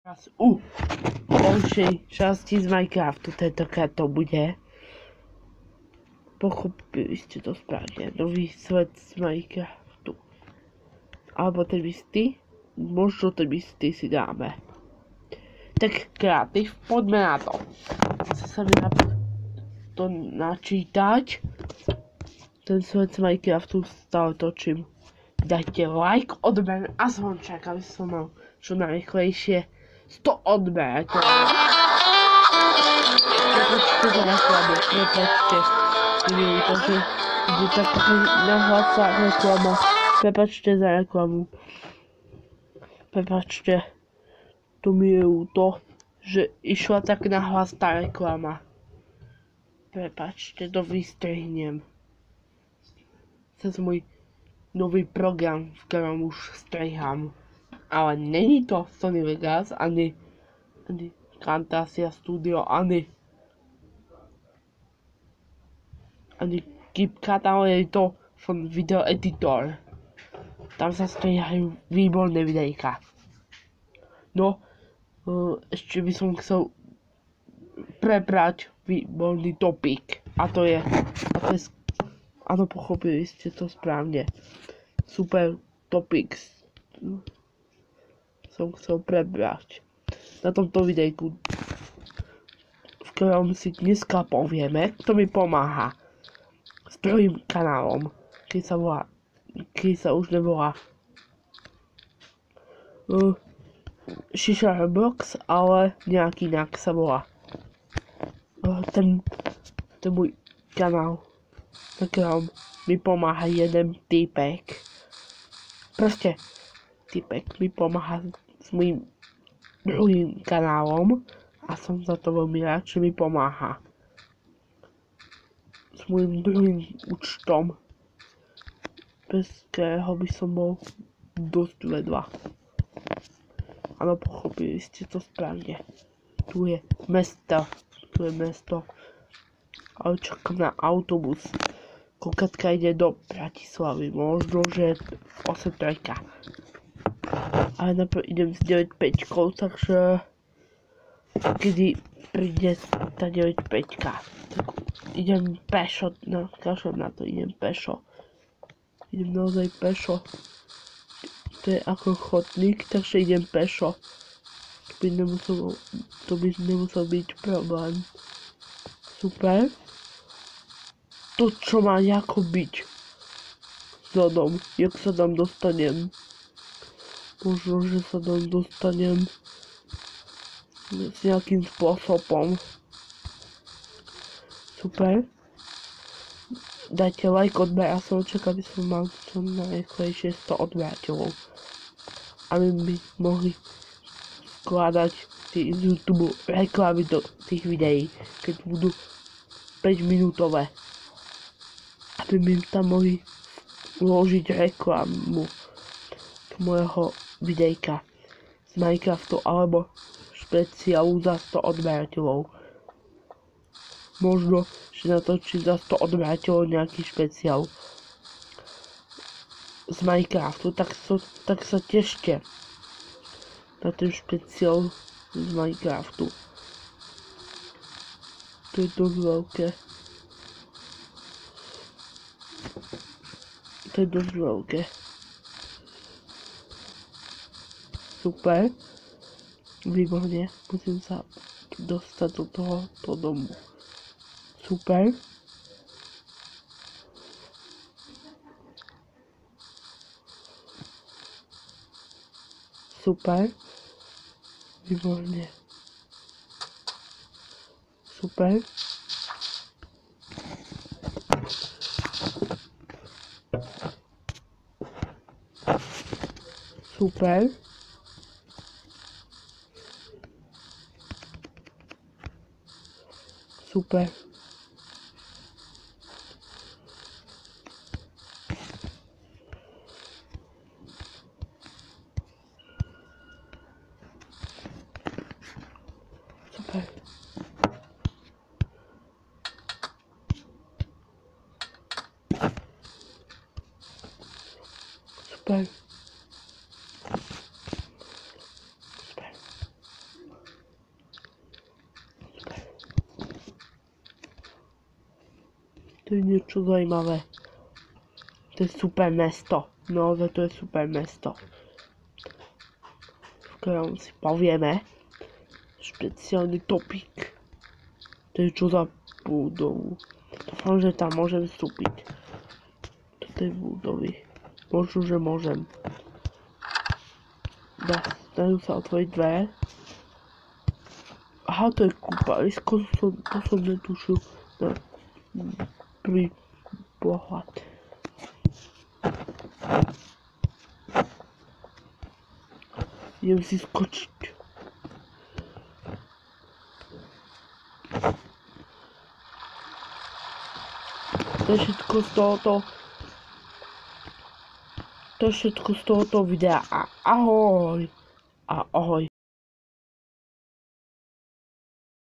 Teraz u ďalšej časti z Minecraftu, tentokrát to bude. Pochopili ste to správne, nový svet z Minecraftu. Alebo ten istý, možno ten istý si dáme. Tak kreatív, poďme na to. Chce sa mi to načítať. Ten svet z Minecraftu stále točím. Dajte like, odber a zvonček, aby som mal čo najrychlejšie 100 odber. Prepačte za reklamu, prepačte. Neviem to, že ide tak nahlas reklama. Prepačte za reklamu. Prepačte. To mi je ľúto, že išla tak nahlas tá reklama. Prepačte, to vystrihnem. Cez môj nový program, v ktorom už striham. Ale není to Sony Vegas, ani Camtasia Studio, ani KitKat, ale je to Video Editor. Tam sa strihajú výborné videjka. No, ešte by som chcel prebrať výborný topik. A to je, áno, pochopili ste to správne. Super topics som chcel prebrať na tomto videjku, v ktorom si dneska povieme, kto mi pomáha s druhým kanálom, keď sa už nevolá Šiša Roblox, ale nejak inak sa volá ten môj kanál, na ktorom mi pomáha jeden týpek. Proste týpek mi pomáha s mojím druhým kanálom a som za to veľmi rád, že mi pomáha s mojím druhým účtom, bez ktorého by som bol dosť vedľa. Áno, pochopili ste to správne. Tu je mesto, ale čakám na autobus. Koľkatka ide do Bratislavy, možno, že 8.3. Ale najprv idem s 9.5, takže kedy príde tá 9.5, tak idem pešo, no kašľam na to, idem pešo. Idem naozaj pešo. To je ako chodník, takže idem pešo. To by nemusel byť problém. Super. To, čo má ako byť vzhľadom, jak sa tam dostanem. Možno, že sa tam dostanem s nejakým spôsobom. Super. Dajte like, odber a svojček, aby som mal čo najrychlejšie 100 odberateľov. Aby mi mohli skladať z YouTube reklamy do tých videí, keď budú 5 minútové. Aby mi tam mohli vložiť reklamu môjho videjka z Minecraftu alebo špeciálu za 100 odberateľov. Možno, že natočím za 100 odberateľov nejaký špeciál z Minecraftu, tak sa tešte na ten špeciál z Minecraftu. To je dosť veľké. To je dosť veľké. Super. Výborne. Musím sa dostať do tohoto domu. Super. Super. Výborne. Super. Super. Super. Super. Super. Super. To je niečo zajímavé. To je super mesto. Naozaj to je super mesto. V ktorom si povieme špeciálny topik. To je čo za budovu. Dúfam, že tam môžem vstúpiť. Do tej budovy. Možno, že môžem. Dajú sa otvoriť dvere. Aha, to je kúpalisko, to som netušil na prvý pohľad. Idem si skočiť. To je všetko z tohoto videa a ahoj.